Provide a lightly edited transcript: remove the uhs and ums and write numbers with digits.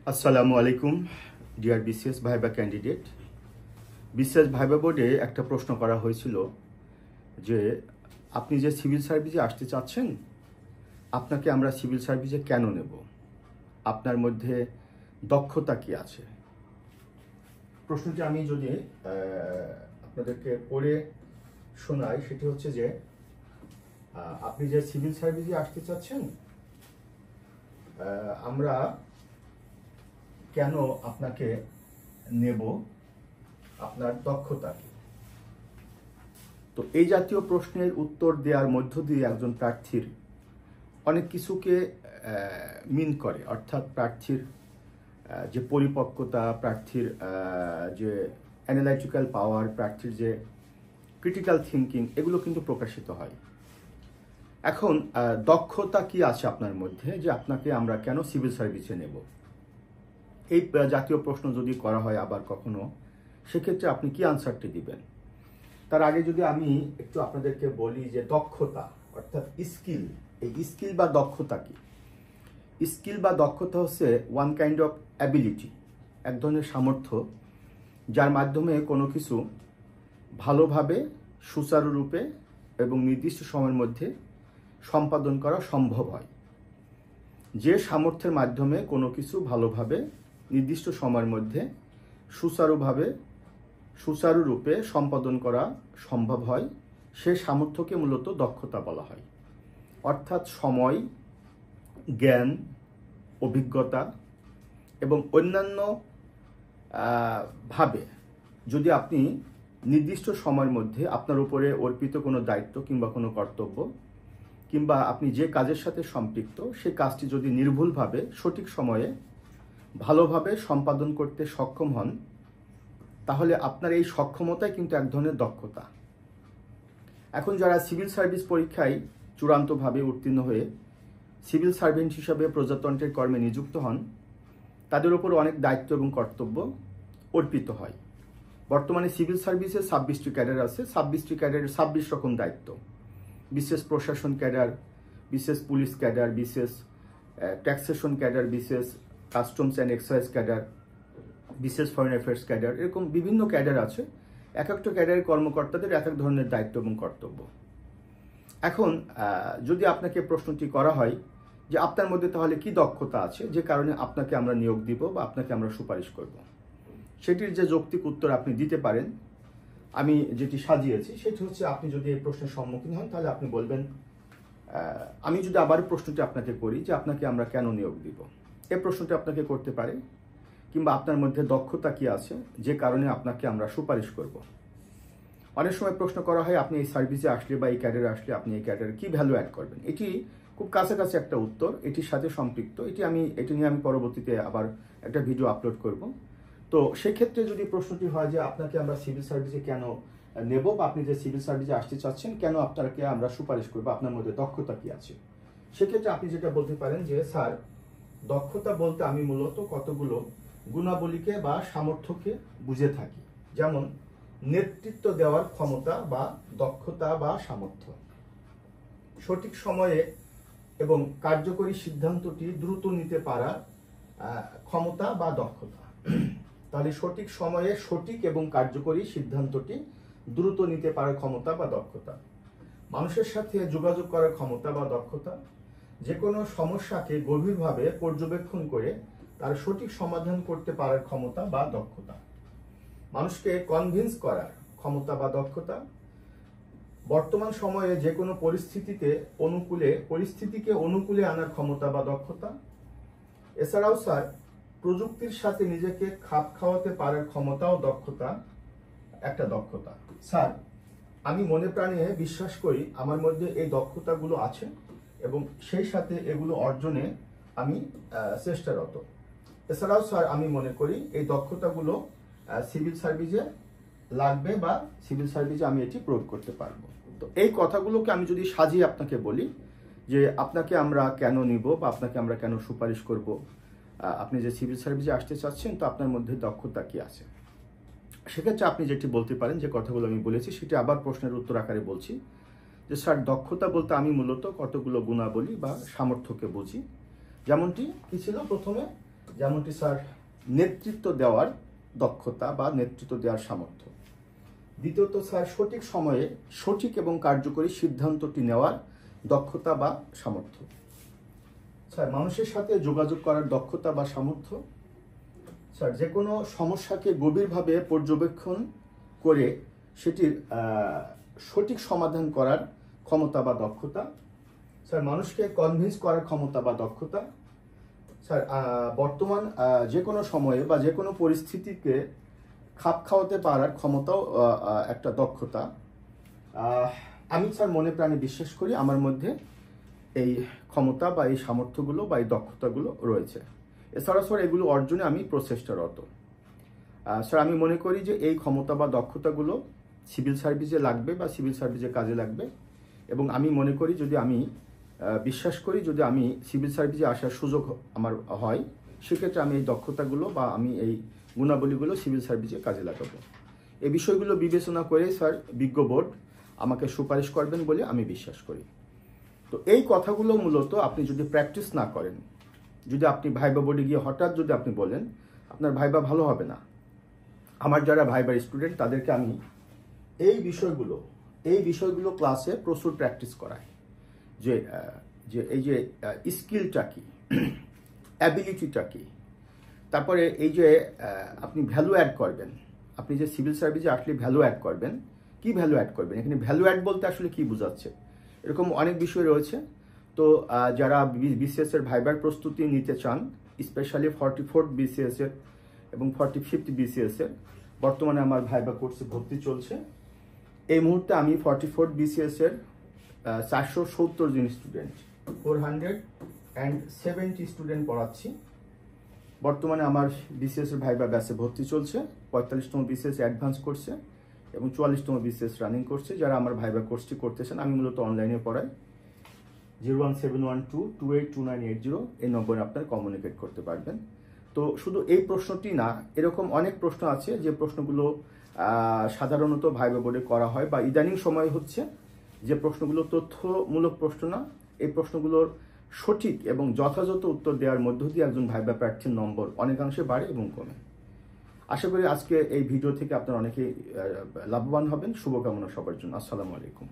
আসসালামু আলাইকুম dear BCS viva candidate. BCS viva বোর্ডে একটা প্রশ্ন করা হয়েছিল যে আপনি যে সিভিল সার্ভিসে আসতে চাচ্ছেন, আপনাকে আমরা সিভিল সার্ভিসে কেন নেব, আপনার মধ্যে দক্ষতা কি আছে। প্রশ্নটি আমি যদি আপনাদেরকে পড়ে শোনাই, সেটি হচ্ছে যে আপনি যে সিভিল সার্ভিসে আসতে চাচ্ছেন, আমরা কেন আপনাকে নেব, আপনার দক্ষতা কি। তো এই জাতীয় প্রশ্নের উত্তর দেওয়ার মধ্য দিয়ে একজন প্রার্থীর অনেক কিছুকে মিন করে, অর্থাৎ প্রার্থীর যে পরিপক্কতা, প্রার্থীর যে অ্যানালাইটিক্যাল পাওয়ার, প্রার্থীর যে ক্রিটিক্যাল থিঙ্কিং, এগুলো কিন্তু প্রকাশিত হয়। এখন দক্ষতা কি আছে আপনার মধ্যে যে আপনাকে আমরা কেন সিভিল সার্ভিসে নেব, এই জাতীয় প্রশ্ন যদি করা হয় আবার কখনো, সেক্ষেত্রে আপনি কি আনসারটি দিবেন। তার আগে যদি আমি একটু আপনাদেরকে বলি যে দক্ষতা অর্থাৎ স্কিল, এই স্কিল বা দক্ষতা কি। স্কিল বা দক্ষতা হচ্ছে ওয়ান কাইন্ড অফ অ্যাবিলিটি, এক ধরনের সামর্থ্য যার মাধ্যমে কোনো কিছু ভালোভাবে, সুচারুরূপে এবং নির্দিষ্ট সময়ের মধ্যে সম্পাদন করা সম্ভব হয়। যে সামর্থ্যের মাধ্যমে কোনো কিছু ভালোভাবে, নির্দিষ্ট সময়ের মধ্যে সুচারুরূপে সম্পাদন করা সম্ভব হয়, সে সামর্থ্যকে মূলত দক্ষতা বলা হয়। অর্থাৎ সময়, জ্ঞান, অভিজ্ঞতা এবং অন্যান্য ভাবে যদি আপনি নির্দিষ্ট সময়ের মধ্যে আপনার উপরে অর্পিত কোনো দায়িত্ব কিংবা কোনো কর্তব্য কিংবা আপনি যে কাজের সাথে সম্পৃক্ত, সেই কাজটি যদি নির্ভুলভাবে সঠিক সময়ে ভালোভাবে সম্পাদন করতে সক্ষম হন, তাহলে আপনার এই সক্ষমতাই কিন্তু এক ধরনের দক্ষতা। এখন যারা সিভিল সার্ভিস পরীক্ষায় চূড়ান্তভাবে উত্তীর্ণ হয়ে সিভিল সার্ভেন্ট হিসাবে প্রজাতন্ত্রের কর্মে নিযুক্ত হন, তাদের উপর অনেক দায়িত্ব এবং কর্তব্য অর্পিত হয়। বর্তমানে সিভিল সার্ভিসে 26টি ক্যাডার আছে, 26টি ক্যাডারের 26 রকম দায়িত্ব। বিশেষ প্রশাসন ক্যাডার, বিশেষ পুলিশ ক্যাডার, বিশেষ ট্যাক্সেশন ক্যাডার, বিশেষ কাস্টমস অ্যান্ড এক্সাইজ ক্যাডার, বিশেষ ফরেন অ্যাফেয়ার্স ক্যাডার, এরকম বিভিন্ন ক্যাডার আছে। এক একটা ক্যাডারের কর্মকর্তাদের এক এক ধরনের দায়িত্ব এবং কর্তব্য। এখন যদি আপনাকে প্রশ্নটি করা হয় যে আপনার মধ্যে তাহলে কি দক্ষতা আছে যে কারণে আপনাকে আমরা নিয়োগ দিব বা আপনাকে আমরা সুপারিশ করব, সেটির যে যৌক্তিক উত্তর আপনি দিতে পারেন, আমি যেটি সাজিয়েছি সেটি হচ্ছে, আপনি যদি এই প্রশ্নের সম্মুখীন হন তাহলে আপনি বলবেন, আমি যদি আবার প্রশ্নটি আপনাকে করি যে আপনাকে আমরা কেন নিয়োগ দিব, এই প্রশ্নটি আপনাকে করতে পারে, কিংবা আপনার মধ্যে দক্ষতা কি আছে যে কারণে আপনাকে আমরা সুপারিশ করব। অনেক সময় প্রশ্ন করা হয় আপনি এই সার্ভিসে আসলে বা এই ক্যাডারে আসলে আপনি এই ক্যাডারে কি ভ্যালু অ্যাড করবেন। এটি খুব কাছাকাছি একটা উত্তর, এটির সাথে সম্পৃক্ত। এটি নিয়ে আমি পরবর্তীতে আবার একটা ভিডিও আপলোড করব। তো সেক্ষেত্রে যদি প্রশ্নটি হয় যে আপনাকে আমরা সিভিল সার্ভিসে কেন নেব, বা আপনি যে সিভিল সার্ভিসে আসতে চাচ্ছেন, কেন আপনাকে আমরা সুপারিশ করবো, আপনার মধ্যে দক্ষতা কি আছে, সেক্ষেত্রে আপনি যেটা বলতে পারেন যে স্যার, দক্ষতা বলতে আমি মূলত কতগুলো গুণাবলীকে বা সামর্থ্যকে বুঝে থাকি। যেমন নেতৃত্ব দেওয়ার ক্ষমতা বা দক্ষতা বা সামর্থ্য, সঠিক সময়ে এবং কার্যকরী সিদ্ধান্তটি দ্রুত নিতে পারার ক্ষমতা বা দক্ষতা। তাহলে সঠিক সময়ে সঠিক এবং কার্যকরী সিদ্ধান্তটি দ্রুত নিতে পারার ক্ষমতা বা দক্ষতা, মানুষের সাথে যোগাযোগ করার ক্ষমতা বা দক্ষতা, যে কোনো সমস্যাকে গভীরভাবে পর্যবেক্ষণ করে তার সঠিক সমাধান করতে পারার ক্ষমতা বা দক্ষতা, মানুষকে কনভিন্স করার ক্ষমতা বা দক্ষতা, বর্তমান সময়ে যে কোনো পরিস্থিতিকে অনুকূলে আনার ক্ষমতা বা দক্ষতা। এছাড়াও স্যার, প্রযুক্তির সাথে নিজেকে খাপ খাওয়াতে পারার ক্ষমতাও দক্ষতা, একটা দক্ষতা। স্যার, আমি মনে প্রাণে বিশ্বাস করি আমার মধ্যে এই দক্ষতাগুলো আছে এবং সেই সাথে এগুলো অর্জনে আমি চেষ্টারত। এছাড়াও স্যার, আমি মনে করি এই দক্ষতাগুলো সিভিল সার্ভিসে লাগবে বা সিভিল সার্ভিসে আমি এটি প্রয়োগ করতে পারবো। তো এই কথাগুলোকে আমি যদি সাজিয়ে আপনাকে বলি যে আপনাকে আমরা কেন নিব বা আপনাকে আমরা কেন সুপারিশ করব, আপনি যে সিভিল সার্ভিসে আসতে চাচ্ছেন, তো আপনার মধ্যে দক্ষতা কি আছে, সেক্ষেত্রে আপনি যেটি বলতে পারেন, যে কথাগুলো আমি বলেছি সেটি আবার প্রশ্নের উত্তর আকারে বলছি যে স্যার, দক্ষতা বলতে আমি মূলত কতগুলো গুণাবলী বা সামর্থ্যকে বুঝি। যেমনটি কি ছিল প্রথমে, যেমনটি স্যার নেতৃত্ব দেওয়ার দক্ষতা বা নেতৃত্ব দেওয়ার সামর্থ্য। দ্বিতীয়ত স্যার সঠিক সময়ে সঠিক এবং কার্যকরী সিদ্ধান্তটি নেওয়ার দক্ষতা বা সামর্থ্য। স্যার মানুষের সাথে যোগাযোগ করার দক্ষতা বা সামর্থ্য। স্যার যে কোনো সমস্যাকে গভীরভাবে পর্যবেক্ষণ করে সেটির সঠিক সমাধান করার ক্ষমতা বা দক্ষতা। স্যার মানুষকে কনভিন্স করার ক্ষমতা বা দক্ষতা। স্যার বর্তমান যে কোনো সময়ে বা যে কোনো পরিস্থিতিকে খাপ খাওয়াতে পারার ক্ষমতাও একটা দক্ষতা। আমি স্যার মনে প্রাণে বিশ্বাস করি আমার মধ্যে এই ক্ষমতা বা এই সামর্থ্যগুলো বা এই দক্ষতাগুলো রয়েছে। এছাড়া স্যার এগুলো অর্জনে আমি প্রচেষ্টারত। স্যার আমি মনে করি যে এই ক্ষমতা বা দক্ষতাগুলো সিভিল সার্ভিসে লাগবে বা সিভিল সার্ভিসে কাজে লাগবে, এবং আমি মনে করি যদি আমি বিশ্বাস করি যদি আমি সিভিল সার্ভিসে আসার সুযোগ আমার হয়, সেক্ষেত্রে আমি এই দক্ষতাগুলো বা আমি এই গুণাবলীগুলো সিভিল সার্ভিসে কাজে লাগাবো। এই বিষয়গুলো বিবেচনা করে স্যার বিজ্ঞ বোর্ড আমাকে সুপারিশ করবেন বলে আমি বিশ্বাস করি। তো এই কথাগুলো মূলত আপনি যদি প্র্যাকটিস না করেন, যদি আপনি ভাইবা বোর্ডে গিয়ে হঠাৎ যদি আপনি বলেন, আপনার ভাইবা ভালো হবে না। আমার যারা ভাইবার স্টুডেন্ট তাদেরকে আমি এই বিষয়গুলো ক্লাসে প্রচুর প্র্যাকটিস করাই, যে এই যে স্কিলটা কি, অ্যাবিলিটিটা কি, তারপরে এই যে আপনি ভ্যালু অ্যাড করবেন, আপনি যে সিভিল সার্ভিসে আসলে ভ্যালু অ্যাড করবেন, কি ভ্যালু অ্যাড করবেন, এখানে ভ্যালু অ্যাড বলতে আসলে কি বোঝাচ্ছে, এরকম অনেক বিষয় রয়েছে। তো যারা বিসিএস এর ভাইবার প্রস্তুতি নিতে চান, স্পেশালি 44th বিসিএস এর এবং 45th বিসিএস এর, বর্তমানে আমার ভাইবা কোর্সে ভর্তি চলছে। এই মুহূর্তে আমি 44th বিসিএস এর 470 জন স্টুডেন্ট, 470 স্টুডেন্ট পড়াচ্ছি। বর্তমানে আমার বিসিএস এর ভাইবা ব্যাচে ভর্তি চলছে। 45তম বিসিএস অ্যাডভান্স করছে এবং 44তম বিসিএস রানিং করছে। যারা আমার ভাইবা কোর্সটি করতেছেন, আমি মূলত অনলাইনে পড়াই। 01712282980 এই নম্বরে আপনারা কমিউনিকেট করতে পারবেন। তো শুধু এই প্রশ্নটি না, এরকম অনেক প্রশ্ন আছে যে প্রশ্নগুলো সাধারণত ভাইবা বোর্ডে করা হয় বা ইদানিং সময় হচ্ছে, যে প্রশ্নগুলো তথ্যমূলক প্রশ্ন না, এই প্রশ্নগুলোর সঠিক এবং যথাযথ উত্তর দেওয়ার মধ্য দিয়ে একজন ভাইবা প্রার্থীর নম্বর অনেকাংশে বাড়ে এবং কমে। আশা করি আজকে এই ভিডিও থেকে আপনারা অনেকেই লাভবান হবেন। শুভকামনা সবার জন্য। আসসালামু আলাইকুম।